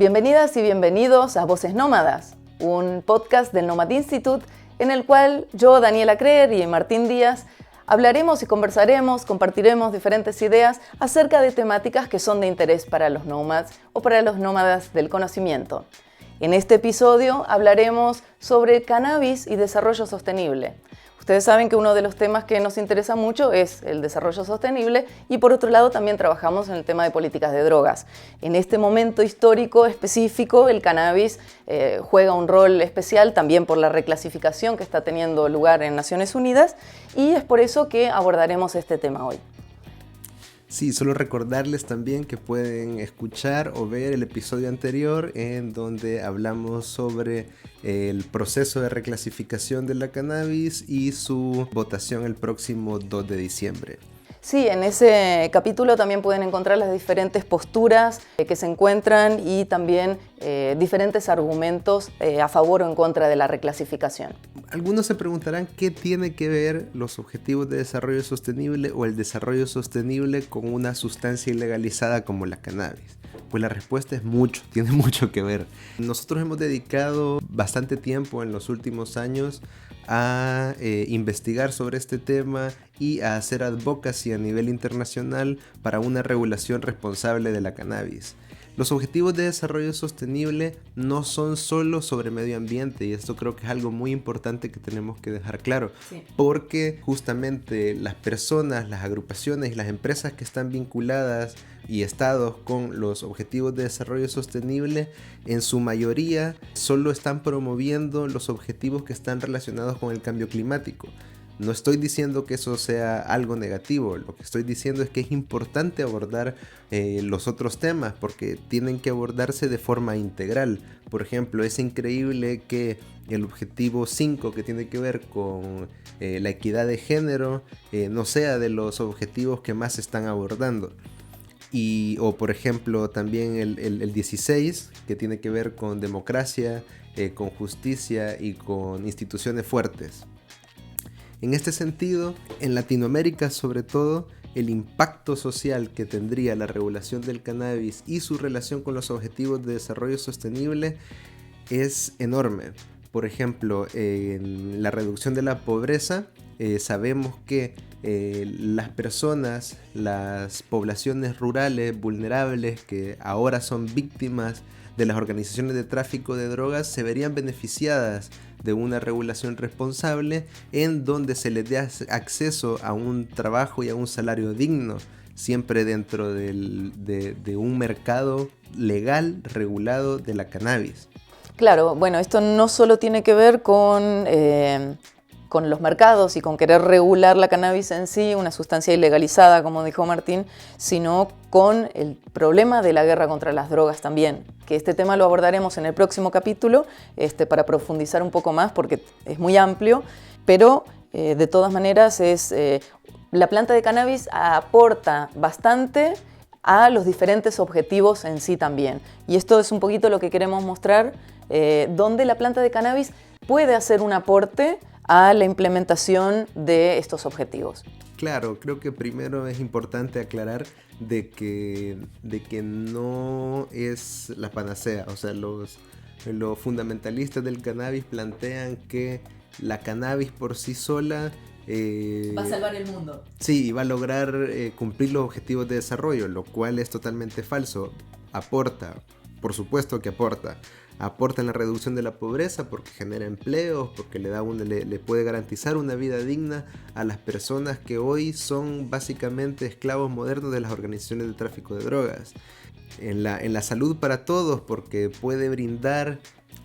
Bienvenidas y bienvenidos a Voces Nómadas, un podcast del Nomad Institute en el cual yo, Daniela Creer y Martín Díaz hablaremos y conversaremos, compartiremos diferentes ideas acerca de temáticas que son de interés para los nómadas o para los nómadas del conocimiento. En este episodio hablaremos sobre cannabis y desarrollo sostenible. Ustedes saben que uno de los temas que nos interesa mucho es el desarrollo sostenible y por otro lado también trabajamos en el tema de políticas de drogas. En este momento histórico específico el cannabis juega un rol especial también por la reclasificación que está teniendo lugar en Naciones Unidas y es por eso que abordaremos este tema hoy. Sí, solo recordarles también que pueden escuchar o ver el episodio anterior en donde hablamos sobre el proceso de reclasificación de la cannabis y su votación el próximo 2 de diciembre. Sí, en ese capítulo también pueden encontrar las diferentes posturas que se encuentran y también diferentes argumentos a favor o en contra de la reclasificación. Algunos se preguntarán qué tiene que ver los objetivos de desarrollo sostenible o el desarrollo sostenible con una sustancia ilegalizada como la cannabis. Pues la respuesta es mucho, tiene mucho que ver. Nosotros hemos dedicado bastante tiempo en los últimos años a investigar sobre este tema y a hacer advocacy a nivel internacional para una regulación responsable de la cannabis. Los objetivos de desarrollo sostenible no son solo sobre medio ambiente y esto creo que es algo muy importante que tenemos que dejar claro, sí. Porque justamente las personas, las agrupaciones y las empresas que están vinculadas y estados con los objetivos de desarrollo sostenible en su mayoría solo están promoviendo los objetivos que están relacionados con el cambio climático. No estoy diciendo que eso sea algo negativo, lo que estoy diciendo es que es importante abordar los otros temas porque tienen que abordarse de forma integral. Por ejemplo, es increíble que el objetivo 5 que tiene que ver con la equidad de género no sea de los objetivos que más se están abordando. O por ejemplo también el 16 que tiene que ver con democracia, con justicia y con instituciones fuertes. En este sentido, en Latinoamérica sobre todo, el impacto social que tendría la regulación del cannabis y su relación con los objetivos de desarrollo sostenible es enorme. Por ejemplo, en la reducción de la pobreza, sabemos que las personas, las poblaciones rurales vulnerables que ahora son víctimas de las organizaciones de tráfico de drogas se verían beneficiadas de una regulación responsable en donde se les dé acceso a un trabajo y a un salario digno, siempre dentro de un mercado legal, regulado de la cannabis. Claro, bueno, esto no solo tiene que ver con los mercados y con querer regular la cannabis en sí, una sustancia ilegalizada, como dijo Martín, sino con el problema de la guerra contra las drogas también, que este tema lo abordaremos en el próximo capítulo para profundizar un poco más porque es muy amplio, pero de todas maneras la planta de cannabis aporta bastante a los diferentes objetivos en sí también. Y esto es un poquito lo que queremos mostrar, donde la planta de cannabis puede hacer un aporte a la implementación de estos objetivos. Claro, creo que primero es importante aclarar de que no es la panacea. O sea, los fundamentalistas del cannabis plantean que la cannabis por sí sola va a salvar el mundo. Sí, va a lograr cumplir los objetivos de desarrollo, lo cual es totalmente falso. Aporta, por supuesto que aporta en la reducción de la pobreza porque genera empleos, porque le puede garantizar una vida digna a las personas que hoy son básicamente esclavos modernos de las organizaciones de tráfico de drogas. En la salud para todos porque puede brindar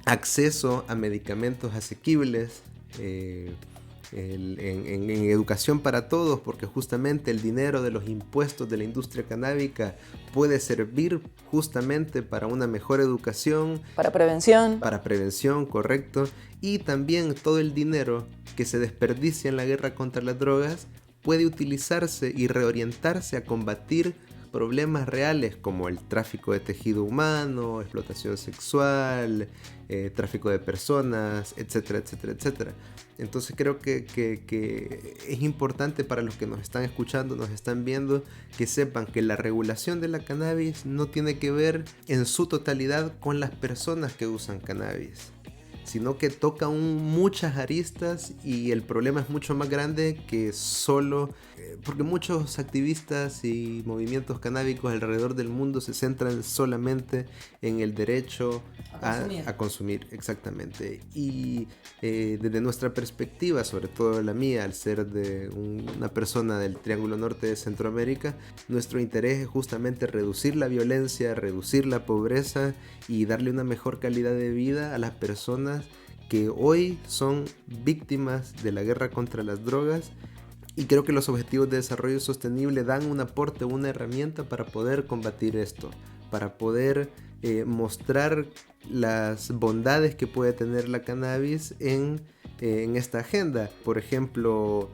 acceso a medicamentos asequibles, en educación para todos porque justamente el dinero de los impuestos de la industria canábica puede servir justamente para una mejor educación, para prevención, correcto, y también todo el dinero que se desperdicia en la guerra contra las drogas puede utilizarse y reorientarse a combatir problemas reales como el tráfico de tejido humano, explotación sexual, tráfico de personas, etcétera, etcétera, etcétera. Entonces creo que es importante para los que nos están escuchando, nos están viendo, que sepan que la regulación de la cannabis no tiene que ver en su totalidad con las personas que usan cannabis, sino que toca muchas aristas, y el problema es mucho más grande que solo... porque muchos activistas y movimientos canábicos alrededor del mundo se centran solamente en el derecho a consumir, exactamente. Y desde nuestra perspectiva, sobre todo la mía, al ser de una persona del Triángulo Norte de Centroamérica, nuestro interés es justamente reducir la violencia, reducir la pobreza y darle una mejor calidad de vida a las personas que hoy son víctimas de la guerra contra las drogas. Y creo que los Objetivos de Desarrollo Sostenible dan un aporte, una herramienta para poder combatir esto, para poder mostrar las bondades que puede tener la cannabis en esta agenda. Por ejemplo,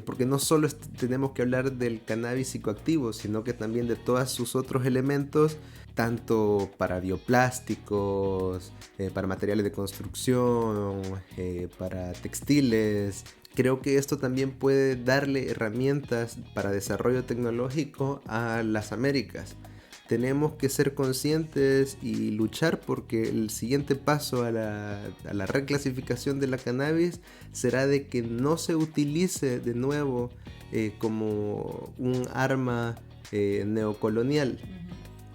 porque no solo tenemos que hablar del cannabis psicoactivo, sino que también de todos sus otros elementos, tanto para bioplásticos, para materiales de construcción, para textiles. Creo que esto también puede darle herramientas para desarrollo tecnológico a las Américas. Tenemos que ser conscientes y luchar porque el siguiente paso a la reclasificación de la cannabis será de que no se utilice de nuevo como un arma neocolonial,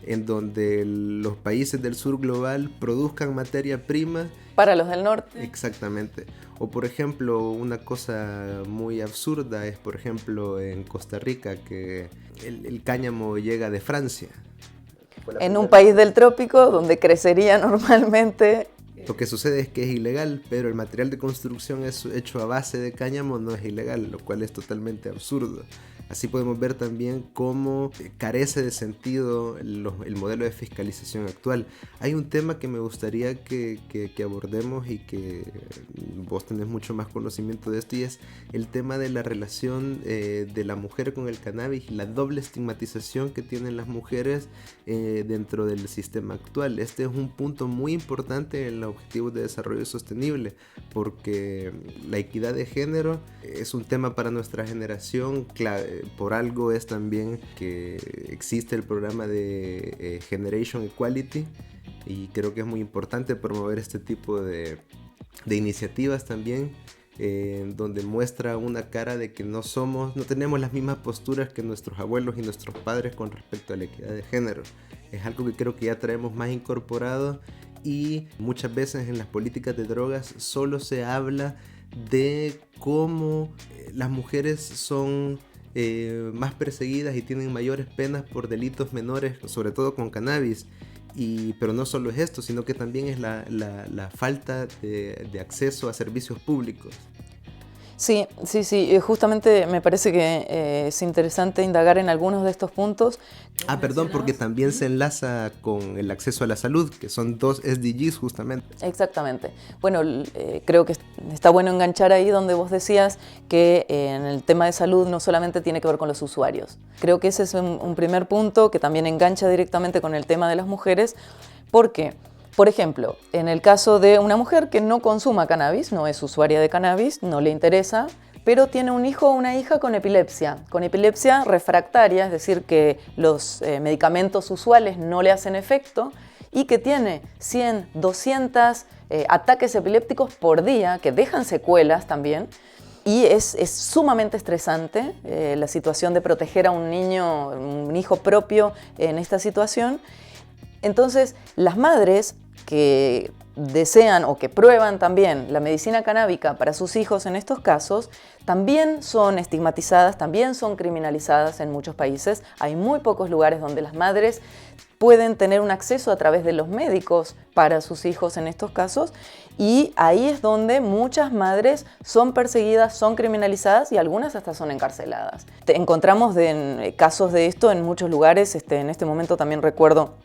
en donde los países del sur global produzcan materia prima para los del norte. Exactamente. O por ejemplo, una cosa muy absurda es, por ejemplo, en Costa Rica, que el cáñamo llega de Francia. En un país del trópico donde crecería normalmente. Lo que sucede es que es ilegal, pero el material de construcción hecho a base de cáñamo no es ilegal, lo cual es totalmente absurdo. Así podemos ver también cómo carece de sentido el modelo de fiscalización actual. Hay un tema que me gustaría que abordemos y que vos tenés mucho más conocimiento de esto, y es el tema de la relación de la mujer con el cannabis y la doble estigmatización que tienen las mujeres dentro del sistema actual. Este es un punto muy importante en los Objetivos de Desarrollo Sostenible, porque la equidad de género es un tema para nuestra generación clave. Por algo es también que existe el programa de Generation Equality, y creo que es muy importante promover este tipo de iniciativas también, donde muestra una cara de que no tenemos las mismas posturas que nuestros abuelos y nuestros padres con respecto a la equidad de género. Es algo que creo que ya traemos más incorporado, y muchas veces en las políticas de drogas solo se habla de cómo las mujeres son más perseguidas y tienen mayores penas por delitos menores, sobre todo con cannabis. Pero no solo es esto, sino que también es la falta de acceso a servicios públicos. Sí, justamente me parece que es interesante indagar en algunos de estos puntos. Perdón, porque también se enlaza con el acceso a la salud, que son 2 SDGs justamente. Exactamente. Bueno, creo que está bueno enganchar ahí donde vos decías que en el tema de salud no solamente tiene que ver con los usuarios. Creo que ese es un primer punto que también engancha directamente con el tema de las mujeres, porque, por ejemplo, en el caso de una mujer que no consuma cannabis, no es usuaria de cannabis, no le interesa, pero tiene un hijo o una hija con epilepsia refractaria, es decir, que los medicamentos usuales no le hacen efecto, y que tiene 100, 200 ataques epilépticos por día, que dejan secuelas también, y es sumamente estresante la situación de proteger a un niño, un hijo propio en esta situación. Entonces, las madres que desean o que prueban también la medicina canábica para sus hijos en estos casos, también son estigmatizadas, también son criminalizadas en muchos países. Hay muy pocos lugares donde las madres pueden tener un acceso a través de los médicos para sus hijos en estos casos, y ahí es donde muchas madres son perseguidas, son criminalizadas y algunas hasta son encarceladas. Encontramos casos de esto en muchos lugares. En este momento también recuerdo.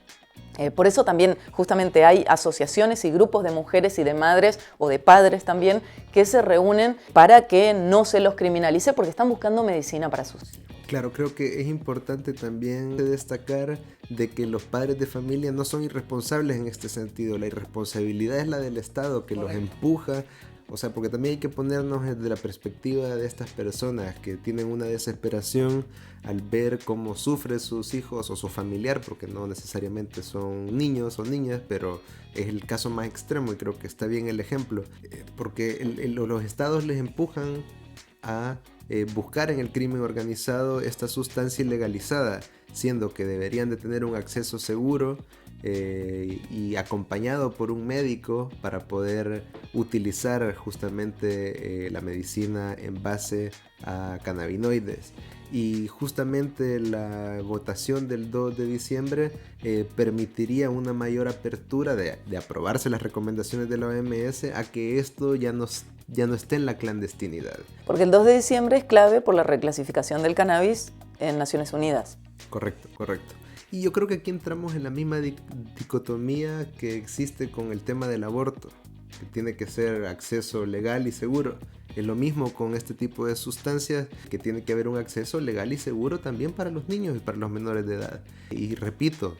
Por eso también justamente hay asociaciones y grupos de mujeres y de madres o de padres también que se reúnen para que no se los criminalice, porque están buscando medicina para sus hijos. Claro, creo que es importante también destacar de que los padres de familia no son irresponsables en este sentido. La irresponsabilidad es la del Estado que los empuja. O sea, porque también hay que ponernos desde la perspectiva de estas personas que tienen una desesperación al ver cómo sufren sus hijos o su familiar, porque no necesariamente son niños o niñas, pero es el caso más extremo y creo que está bien el ejemplo, porque los estados les empujan a buscar en el crimen organizado esta sustancia ilegalizada, siendo que deberían de tener un acceso seguro y acompañado por un médico para poder utilizar justamente la medicina en base a cannabinoides. Y justamente la votación del 2 de diciembre permitiría una mayor apertura de aprobarse las recomendaciones de la OMS a que esto ya no esté en la clandestinidad. Porque el 2 de diciembre es clave por la reclasificación del cannabis en Naciones Unidas. Correcto. Y yo creo que aquí entramos en la misma dicotomía que existe con el tema del aborto, que tiene que ser acceso legal y seguro. Es lo mismo con este tipo de sustancias, que tiene que haber un acceso legal y seguro también para los niños y para los menores de edad. Y repito,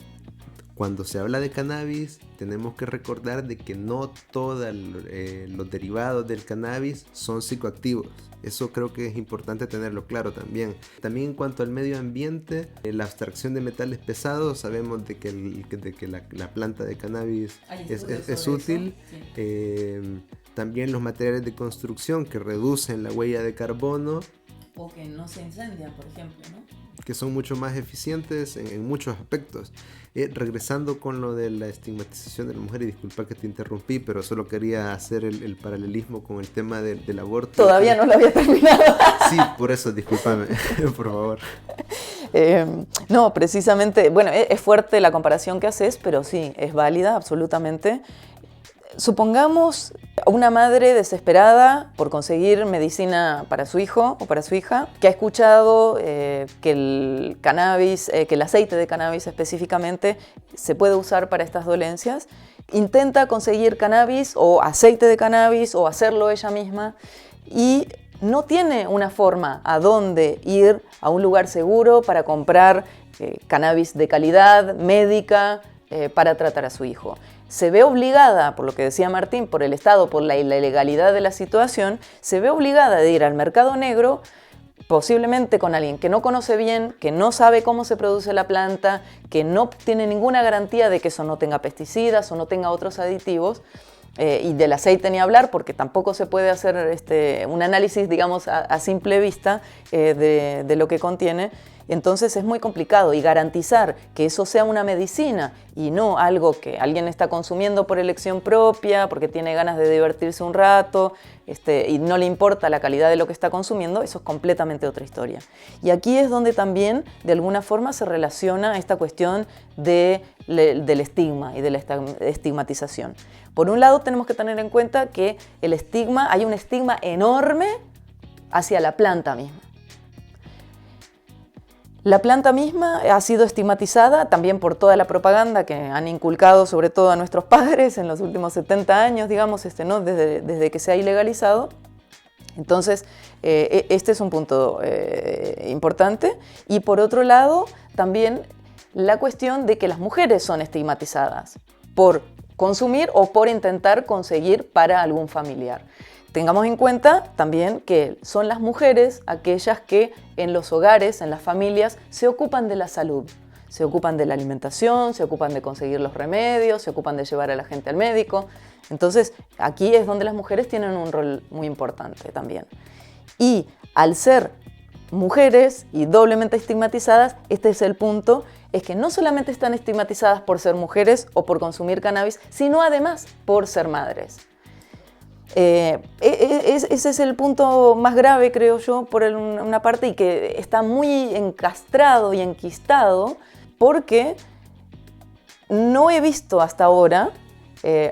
cuando se habla de cannabis, tenemos que recordar de que no todos los derivados del cannabis son psicoactivos. Eso creo que es importante tenerlo claro también. También en cuanto al medio ambiente, la abstracción de metales pesados, sabemos de que la planta de cannabis es útil. Sí. También los materiales de construcción que reducen la huella de carbono. O que no se incendian, por ejemplo, ¿no? Que son mucho más eficientes en muchos aspectos. Regresando con lo de la estigmatización de la mujer, y disculpa que te interrumpí, pero solo quería hacer el paralelismo con el tema del aborto. Todavía no lo había terminado. Sí, por eso, discúlpame, por favor. No, precisamente, bueno, es fuerte la comparación que haces, pero sí, es válida absolutamente. Supongamos una madre desesperada por conseguir medicina para su hijo o para su hija, que ha escuchado que el cannabis, que el aceite de cannabis específicamente se puede usar para estas dolencias. Intenta conseguir cannabis o aceite de cannabis o hacerlo ella misma y no tiene una forma a dónde ir a un lugar seguro para comprar cannabis de calidad médica para tratar a su hijo. Se ve obligada, por lo que decía Martín, por el Estado, por la ilegalidad de la situación, se ve obligada de ir al mercado negro, posiblemente con alguien que no conoce bien, que no sabe cómo se produce la planta, que no tiene ninguna garantía de que eso no tenga pesticidas o no tenga otros aditivos, y del aceite ni hablar, porque tampoco se puede hacer un análisis, digamos, a simple vista de lo que contiene. Entonces es muy complicado, y garantizar que eso sea una medicina y no algo que alguien está consumiendo por elección propia, porque tiene ganas de divertirse un rato y no le importa la calidad de lo que está consumiendo, eso es completamente otra historia. Y aquí es donde también de alguna forma se relaciona esta cuestión del estigma y de la estigmatización. Por un lado tenemos que tener en cuenta que hay un estigma enorme hacia la planta misma. La planta misma ha sido estigmatizada también por toda la propaganda que han inculcado sobre todo a nuestros padres en los últimos 70 años, digamos, ¿no? desde que se ha ilegalizado. Entonces, este es un punto importante. Y por otro lado, también la cuestión de que las mujeres son estigmatizadas por consumir o por intentar conseguir para algún familiar. Tengamos en cuenta también que son las mujeres aquellas que en los hogares, en las familias, se ocupan de la salud, se ocupan de la alimentación, se ocupan de conseguir los remedios, se ocupan de llevar a la gente al médico. Entonces, aquí es donde las mujeres tienen un rol muy importante también. Y al ser mujeres y doblemente estigmatizadas, este es el punto, es que no solamente están estigmatizadas por ser mujeres o por consumir cannabis, sino además por ser madres. Ese es el punto más grave, creo yo, por una parte, y que está muy encastrado y enquistado, porque no he visto hasta ahora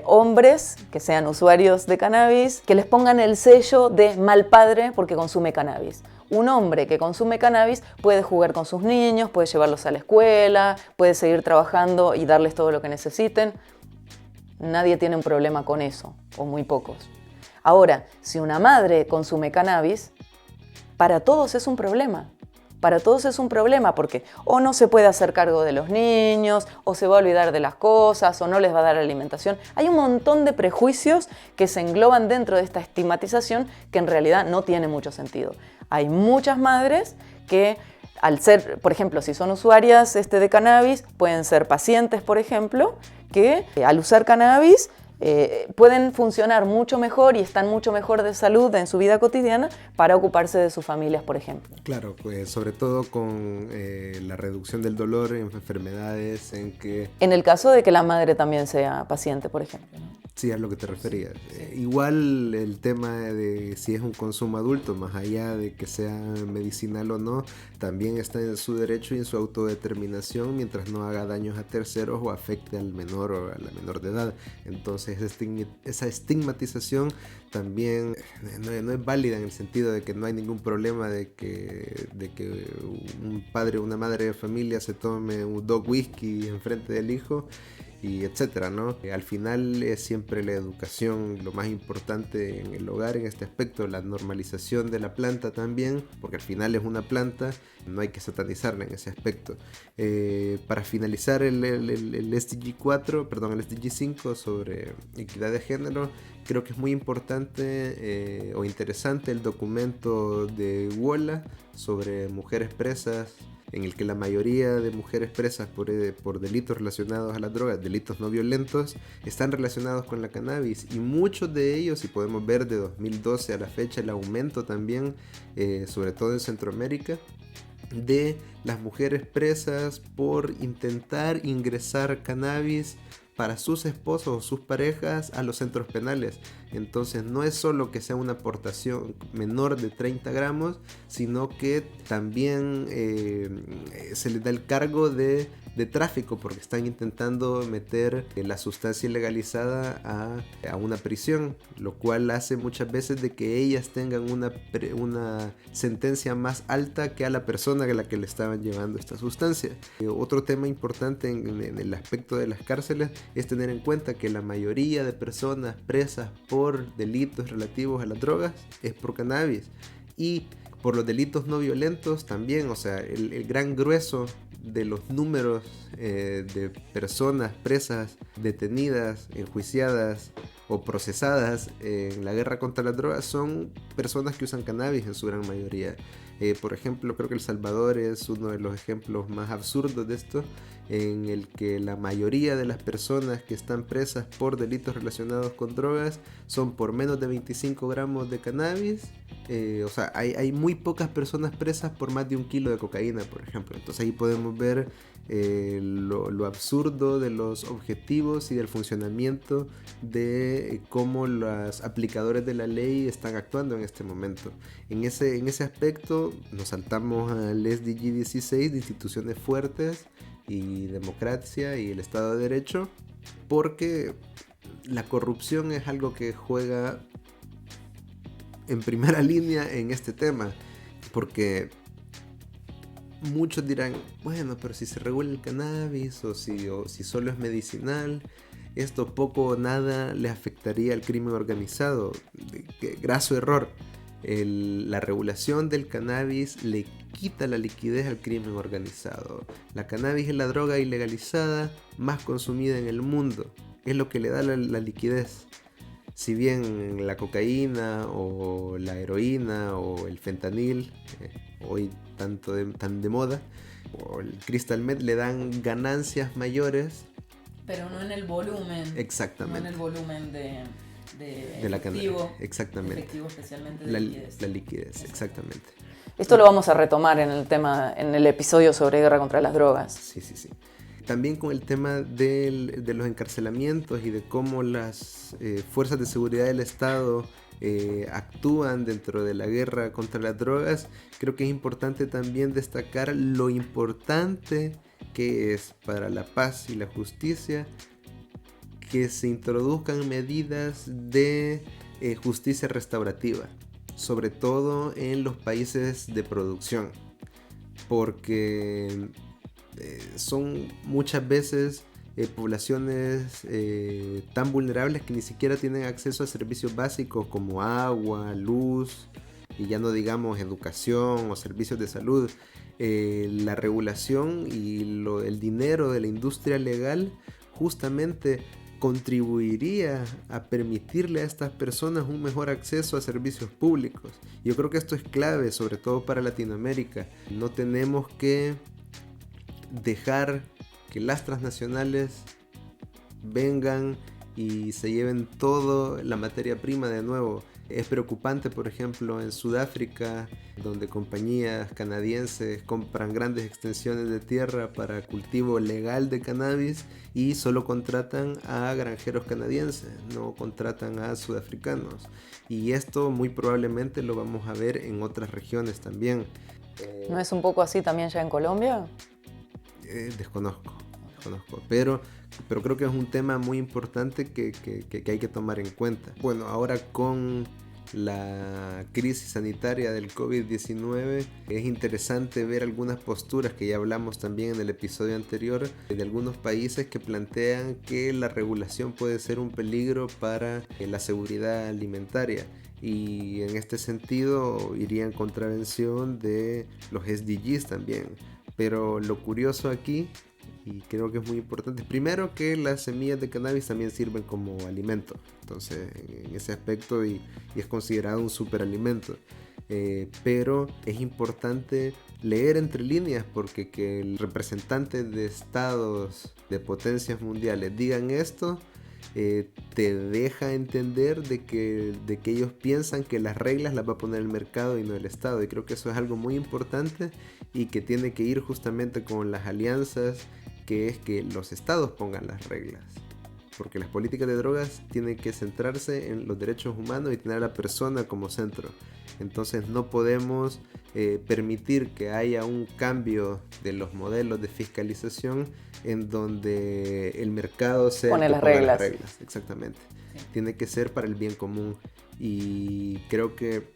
hombres que sean usuarios de cannabis que les pongan el sello de mal padre porque consume cannabis. Un hombre que consume cannabis puede jugar con sus niños, puede llevarlos a la escuela, puede seguir trabajando y darles todo lo que necesiten. Nadie tiene un problema con eso, o muy pocos. Ahora, si una madre consume cannabis, para todos es un problema, para todos es un problema porque o no se puede hacer cargo de los niños, o se va a olvidar de las cosas, o no les va a dar alimentación. Hay un montón de prejuicios que se engloban dentro de esta estigmatización que en realidad no tiene mucho sentido. Hay muchas madres que al ser, por ejemplo, si son usuarias de cannabis, pueden ser pacientes, por ejemplo, que al usar cannabis pueden funcionar mucho mejor y están mucho mejor de salud en su vida cotidiana para ocuparse de sus familias, por ejemplo. Claro, pues sobre todo con la reducción del dolor en enfermedades en que... En el caso de que la madre también sea paciente, por ejemplo, ¿no? Sí, a lo que te referías. Igual el tema de si es un consumo adulto, más allá de que sea medicinal o no, también está en su derecho y en su autodeterminación mientras no haga daños a terceros o afecte al menor o a la menor de edad. Entonces esa estigmatización también no es válida en el sentido de que no hay ningún problema de que un padre o una madre de familia se tome un dog whisky enfrente del hijo y etcétera, ¿no? Al final es siempre la educación lo más importante en el hogar en este aspecto, la normalización de la planta también, porque al final es una planta, no hay que satanizarla en ese aspecto. Para finalizar el SDG 4, perdón, el SDG 5 sobre equidad de género, creo que es muy importante o interesante el documento de WOLA sobre mujeres presas, en el que la mayoría de mujeres presas por delitos relacionados a las drogas, delitos no violentos, están relacionados con la cannabis, y muchos de ellos, y podemos ver de 2012 a la fecha el aumento también, sobre todo en Centroamérica, de las mujeres presas por intentar ingresar cannabis para sus esposos o sus parejas a los centros penales. Entonces no es solo que sea una aportación menor de 30 gramos, sino que también se les da el cargo de tráfico, porque están intentando meter la sustancia ilegalizada a una prisión, lo cual hace muchas veces de que ellas tengan una sentencia más alta que a la persona a la que le estaban llevando esta sustancia. Otro tema importante en el aspecto de las cárceles es tener en cuenta que la mayoría de personas presas por delitos relativos a las drogas es por cannabis, y por los delitos no violentos también. O sea, el gran grueso de los números de personas presas, detenidas, enjuiciadas o procesadas en la guerra contra las drogas son personas que usan cannabis en su gran mayoría. Por ejemplo, creo que El Salvador es uno de los ejemplos más absurdos de esto, en el que la mayoría de las personas que están presas por delitos relacionados con drogas son por menos de 25 gramos de cannabis. O sea, hay muy pocas personas presas por más de 1 kilo de cocaína, por ejemplo. Entonces ahí podemos ver lo absurdo de los objetivos y del funcionamiento de cómo los aplicadores de la ley están actuando en este momento. En ese aspecto nos saltamos al SDG 16 de instituciones fuertes y democracia y el Estado de Derecho, porque la corrupción es algo que juega en primera línea en este tema, porque muchos dirán, bueno, pero si se regula el cannabis o si solo es medicinal, esto poco o nada le afectaría al crimen organizado. Graso error. La regulación del cannabis le quita la liquidez al crimen organizado. La cannabis es la droga ilegalizada más consumida en el mundo. Es lo que le da la liquidez. Si bien la cocaína o la heroína o el fentanil, hoy tan de moda, o el crystal meth, le dan ganancias mayores. Pero no en el volumen. Exactamente. No en el volumen de la efectivo. Exactamente. Efectivo, especialmente de liquidez. La liquidez, exactamente. Esto lo vamos a retomar en el episodio sobre guerra contra las drogas. Sí. También con el tema de los encarcelamientos y de cómo las fuerzas de seguridad del Estado actúan dentro de la guerra contra las drogas, creo que es importante también destacar lo importante que es para la paz y la justicia que se introduzcan medidas de justicia restaurativa, sobre todo en los países de producción, porque son muchas veces poblaciones tan vulnerables que ni siquiera tienen acceso a servicios básicos como agua, luz, y ya no digamos educación o servicios de salud, la regulación y el dinero de la industria legal justamente contribuiría a permitirle a estas personas un mejor acceso a servicios públicos. Yo creo que esto es clave, sobre todo para Latinoamérica. No tenemos que dejar que las transnacionales vengan y se lleven toda la materia prima de nuevo. Es preocupante, por ejemplo, en Sudáfrica, donde compañías canadienses compran grandes extensiones de tierra para cultivo legal de cannabis y solo contratan a granjeros canadienses, no contratan a sudafricanos. Y esto muy probablemente lo vamos a ver en otras regiones también. ¿No es un poco así también ya en Colombia? Desconozco, pero creo que es un tema muy importante que hay que tomar en cuenta. Bueno, ahora con la crisis sanitaria del COVID-19 es interesante ver algunas posturas que ya hablamos también en el episodio anterior de algunos países que plantean que la regulación puede ser un peligro para la seguridad alimentaria. Y en este sentido iría en contravención de los SDGs también. Pero lo curioso aquí, y creo que es muy importante, primero que las semillas de cannabis también sirven como alimento, entonces en ese aspecto y es considerado un superalimento, pero es importante leer entre líneas, porque que el representante de estados de potencias mundiales digan esto te deja entender de que ellos piensan que las reglas las va a poner el mercado y no el Estado, y creo que eso es algo muy importante y que tiene que ir justamente con las alianzas, que es que los estados pongan las reglas, porque las políticas de drogas tienen que centrarse en los derechos humanos y tener a la persona como centro. Entonces no podemos permitir que haya un cambio de los modelos de fiscalización en donde el mercado sea pone el que las ponga reglas. las reglas. Exactamente. Sí. Tiene que ser para el bien común, y creo que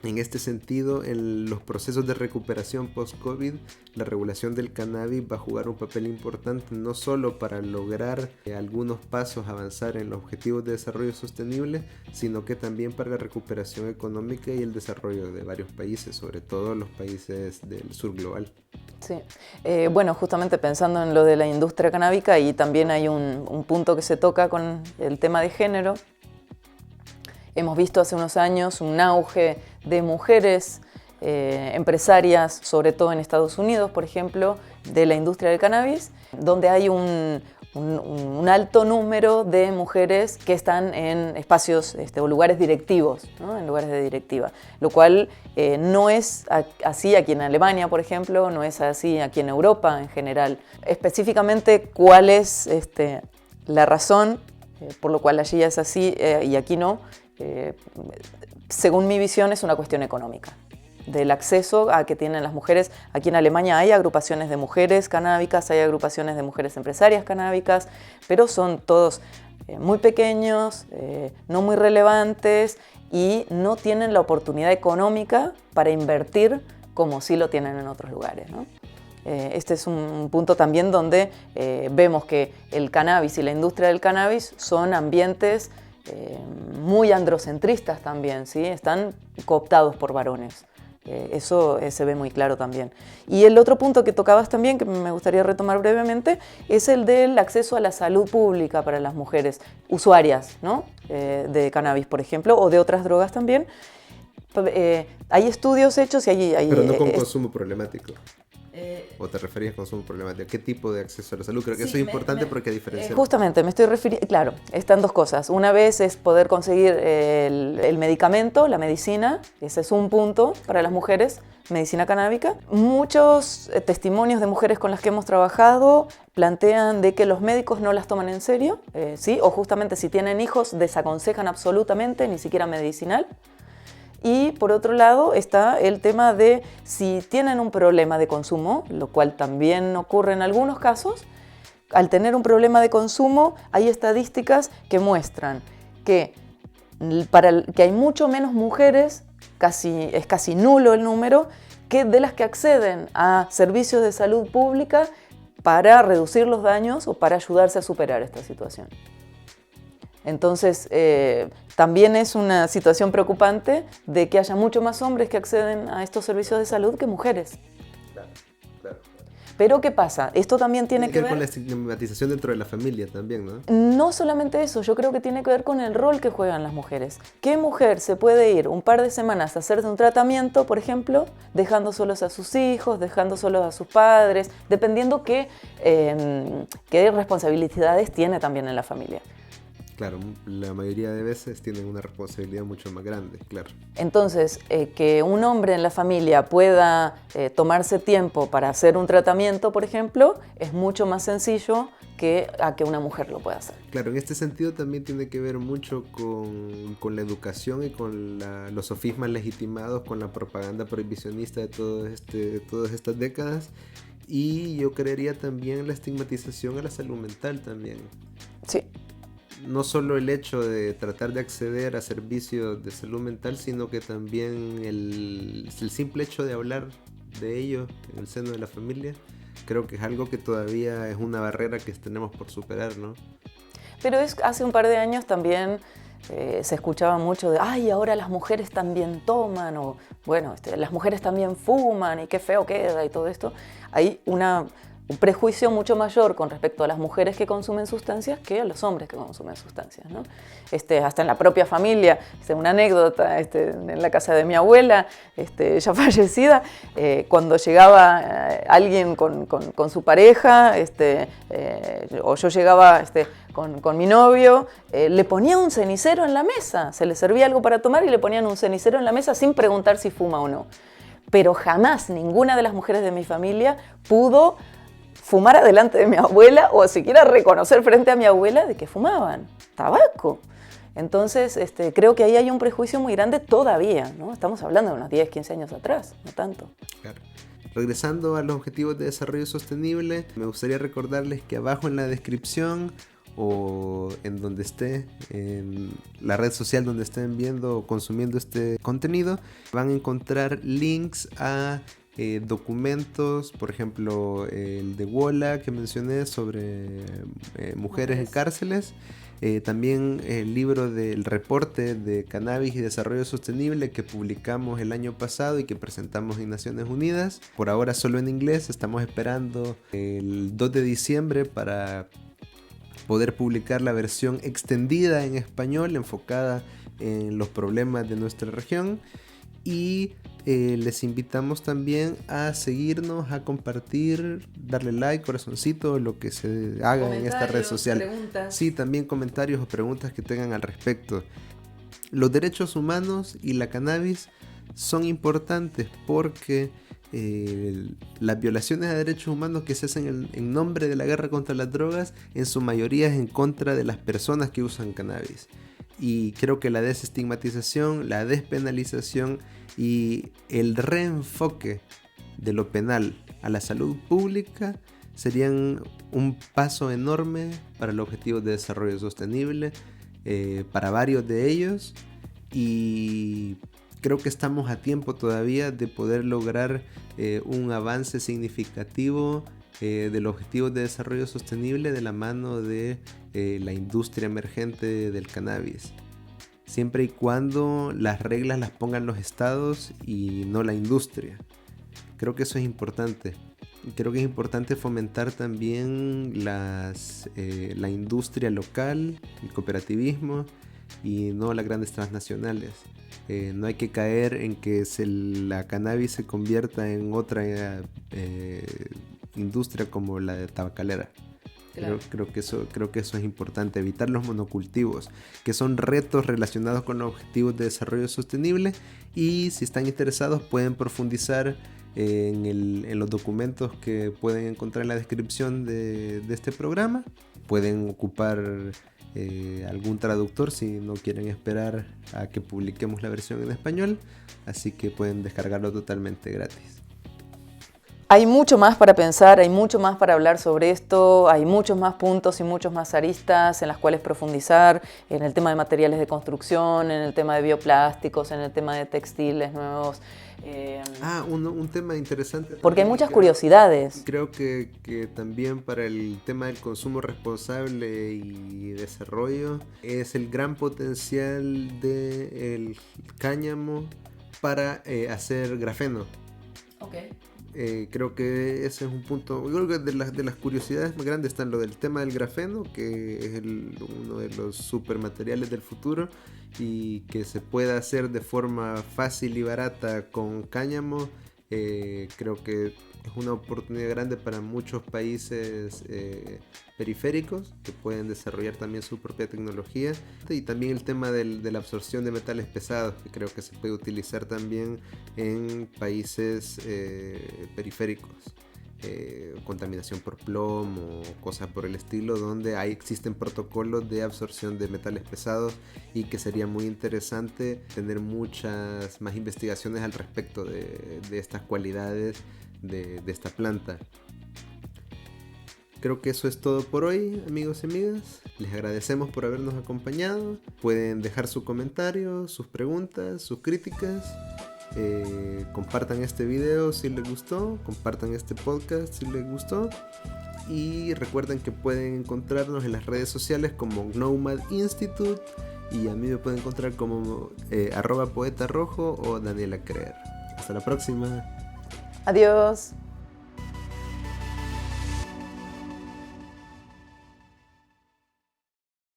en este sentido, en los procesos de recuperación post-COVID, la regulación del cannabis va a jugar un papel importante, no solo para lograr algunos pasos avanzar en los objetivos de desarrollo sostenible, sino que también para la recuperación económica y el desarrollo de varios países, sobre todo los países del sur global. Sí, bueno, justamente pensando en lo de la industria canábica, y también hay un punto que se toca con el tema de género. Hemos visto hace unos años un auge de mujeres empresarias, sobre todo en Estados Unidos, por ejemplo, de la industria del cannabis, donde hay un alto número de mujeres que están en espacios o lugares directivos, ¿no? En lugares de directiva, lo cual no es así aquí en Alemania, por ejemplo, no es así aquí en Europa en general. Específicamente, ¿cuál es la razón por lo cual allí es así y aquí no? Según mi visión, es una cuestión económica, del acceso a que tienen las mujeres. Aquí en Alemania hay agrupaciones de mujeres canábicas, hay agrupaciones de mujeres empresarias canábicas, pero son todos muy pequeños, no muy relevantes, y no tienen la oportunidad económica para invertir como sí lo tienen en otros lugares, ¿no? Este es un punto también donde vemos que el cannabis y la industria del cannabis son ambientes muy androcentristas también, ¿sí? Están cooptados por varones. Eso se ve muy claro también. Y el otro punto que tocabas también, que me gustaría retomar brevemente, es el del acceso a la salud pública para las mujeres usuarias, ¿no? De cannabis, por ejemplo, o de otras drogas también. Hay estudios hechos y pero no con consumo problemático. ¿O te referías a consumo problemático? ¿Qué tipo de acceso a la salud? Creo que eso es importante porque hay diferencia. Justamente, me estoy refiriendo, claro, están dos cosas. Una vez es poder conseguir el medicamento, la medicina, ese es un punto para las mujeres, medicina canábica. Muchos testimonios de mujeres con las que hemos trabajado plantean de que los médicos no las toman en serio, ¿sí? O justamente si tienen hijos desaconsejan absolutamente, ni siquiera medicinal. Y por otro lado está el tema de si tienen un problema de consumo, lo cual también ocurre en algunos casos. Al tener un problema de consumo, hay estadísticas que muestran que hay mucho menos mujeres, es casi nulo el número, que de las que acceden a servicios de salud pública para reducir los daños o para ayudarse a superar esta situación. Entonces, también es una situación preocupante de que haya mucho más hombres que acceden a estos servicios de salud que mujeres. Claro, claro. Pero ¿qué pasa? Esto también tiene que ver con la estigmatización dentro de la familia también, ¿no? No solamente eso, yo creo que tiene que ver con el rol que juegan las mujeres. ¿Qué mujer se puede ir un par de semanas a hacerse un tratamiento, por ejemplo, dejando solos a sus hijos, dejando solos a sus padres, dependiendo qué responsabilidades tiene también en la familia? Claro, la mayoría de veces tienen una responsabilidad mucho más grande, claro. Entonces, que un hombre en la familia pueda tomarse tiempo para hacer un tratamiento, por ejemplo, es mucho más sencillo que una mujer lo pueda hacer. Claro, en este sentido también tiene que ver mucho con la educación y con los sofismas legitimados, con la propaganda prohibicionista de todas estas décadas. Y yo creería también la estigmatización a la salud mental también. Sí. No solo el hecho de tratar de acceder a servicios de salud mental, sino que también el simple hecho de hablar de ello en el seno de la familia, creo que es algo que todavía es una barrera que tenemos por superar, ¿no? Pero hace un par de años también se escuchaba mucho de, ay, ahora las mujeres también toman, o bueno, las mujeres también fuman, y qué feo queda, y todo esto. Hay un prejuicio mucho mayor con respecto a las mujeres que consumen sustancias que a los hombres que consumen sustancias, ¿no? Hasta en la propia familia, una anécdota, en la casa de mi abuela, ya fallecida, cuando llegaba alguien con su pareja, o yo llegaba con mi novio, le ponía un cenicero en la mesa, se le servía algo para tomar y le ponían un cenicero en la mesa sin preguntar si fuma o no. Pero jamás ninguna de las mujeres de mi familia pudo fumar adelante de mi abuela o siquiera reconocer frente a mi abuela de que fumaban tabaco. Entonces, creo que ahí hay un prejuicio muy grande todavía, ¿no? Estamos hablando de unos 10, 15 años atrás, no tanto. Claro. Regresando a los objetivos de desarrollo sostenible, me gustaría recordarles que abajo en la descripción o en donde esté, en la red social donde estén viendo o consumiendo este contenido, van a encontrar links a documentos, por ejemplo el de WOLA que mencioné sobre mujeres en cárceles, también el libro del reporte de cannabis y desarrollo sostenible que publicamos el año pasado y que presentamos en Naciones Unidas, por ahora solo en inglés, estamos esperando el 2 de diciembre para poder publicar la versión extendida en español enfocada en los problemas de nuestra región. Y les invitamos también a seguirnos, a compartir, darle like, corazoncito, lo que se haga en esta red social. Preguntas. Sí, también comentarios o preguntas que tengan al respecto. Los derechos humanos y la cannabis son importantes porque las violaciones a derechos humanos que se hacen en nombre de la guerra contra las drogas, en su mayoría es en contra de las personas que usan cannabis. Y creo que la desestigmatización, la despenalización y el reenfoque de lo penal a la salud pública serían un paso enorme para los objetivos de desarrollo sostenible, para varios de ellos, y creo que estamos a tiempo todavía de poder lograr un avance significativo de los objetivos de desarrollo sostenible de la mano de la industria emergente del cannabis, siempre y cuando las reglas las pongan los estados y no la industria. Creo que eso es importante. Creo que es importante fomentar también la industria local, el cooperativismo y no las grandes transnacionales. No hay que caer en que la cannabis se convierta en otra industria como la de tabacalera. Claro. Creo que eso es importante, evitar los monocultivos, que son retos relacionados con los objetivos de desarrollo sostenible, y si están interesados pueden profundizar en los documentos que pueden encontrar en la descripción de este programa. Pueden ocupar algún traductor si no quieren esperar a que publiquemos la versión en español, así que pueden descargarlo totalmente gratis. Hay mucho más para pensar, hay mucho más para hablar sobre esto, hay muchos más puntos y muchos más aristas en las cuales profundizar, en el tema de materiales de construcción, en el tema de bioplásticos, en el tema de textiles nuevos. Un tema interesante. Porque hay muchas curiosidades. Creo que también para el tema del consumo responsable y desarrollo es el gran potencial del cáñamo para hacer grafeno. Okay. Creo que ese es un punto. Yo creo que de las curiosidades más grandes están lo del tema del grafeno, que es uno de los supermateriales del futuro y que se pueda hacer de forma fácil y barata con cáñamo. Creo que es una oportunidad grande para muchos países periféricos que pueden desarrollar también su propia tecnología, y también el tema de la absorción de metales pesados, que creo que se puede utilizar también en países periféricos. Contaminación por plomo, cosas por el estilo, donde existen protocolos de absorción de metales pesados, y que sería muy interesante tener muchas más investigaciones al respecto de estas cualidades de esta planta. Creo que eso es todo por hoy, amigos y amigas. Les agradecemos por habernos acompañado. Pueden dejar su comentario, sus preguntas, sus críticas. Compartan este video si les gustó, compartan este podcast si les gustó, y recuerden que pueden encontrarnos en las redes sociales como Nomad Institute, y a mí me pueden encontrar como @poetarrojo o Daniela Creer. Hasta la próxima. Adiós.